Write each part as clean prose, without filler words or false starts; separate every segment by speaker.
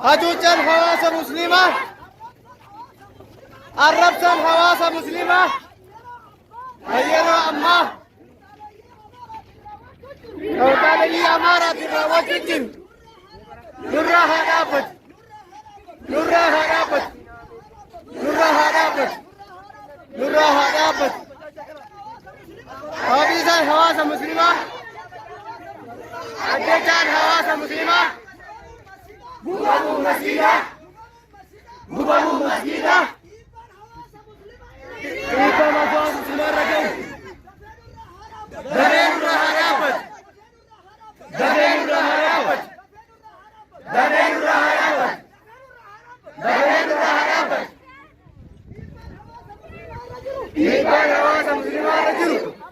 Speaker 1: hacuucan hawaasa muslimaa arrabsan hawaasa muslimaa yeroo ammaa hoggaananii amaaraatiin raawwachuu jiru nurraa haa dhaabbatu nurraa haa dhaabbatu nurraa haa dhaabbatu nurraa haa dhaabbatu haabiisaan hawaasa muslimaa addechaan hawaasa muslimaa Bubamu masjida, bubamu masjida. Kita masuk muslimah ragam. Dari murah harapat, dari murah harapat, dari murah harapat, dari murah harapat. Kita hawaasa muslimah ragam.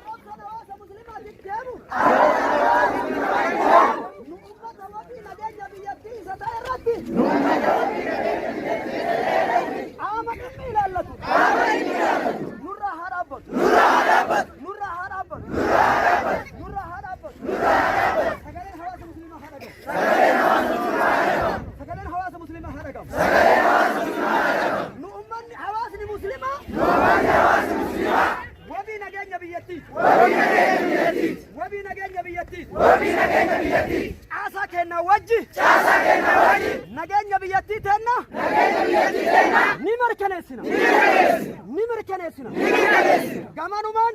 Speaker 1: Nagenya biyatti tenna nimar kenesina gamanuman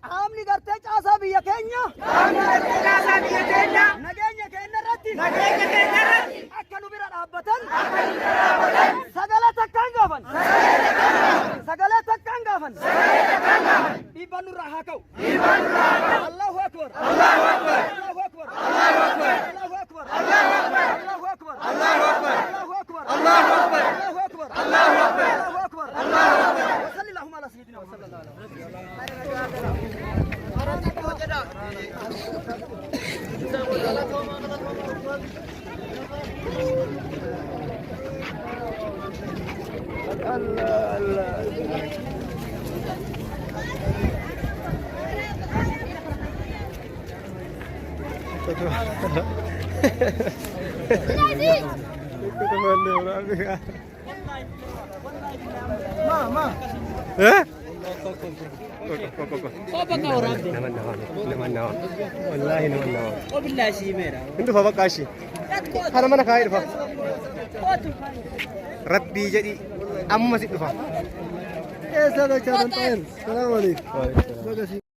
Speaker 1: amni garte caasa biyya keenya nagenya keenya irratti akka nu bira dhaabbatan sagala takkaan gaafan dhiibbaan nurraa haa ka'u Allahu akbar Allahu akbar Allahu akbar Allahu akbar Allahu akbar Allahu akbar Allahu akbar Allahu akbar Allahu akbar Allahu akbar Allahu akbar Allahu akbar Allahu akbar Allahu akbar sallallahu ala sayyidina wa sallallahu alaihi Ma. Eh? Apa kau orang? Nama. Wallahi nama. Oh billahi sih mera. Itu bapak kasih. Hari mana kau itu pak? Rabbi jadi amma masih itu pak. Salam alaikum. Terima kasih.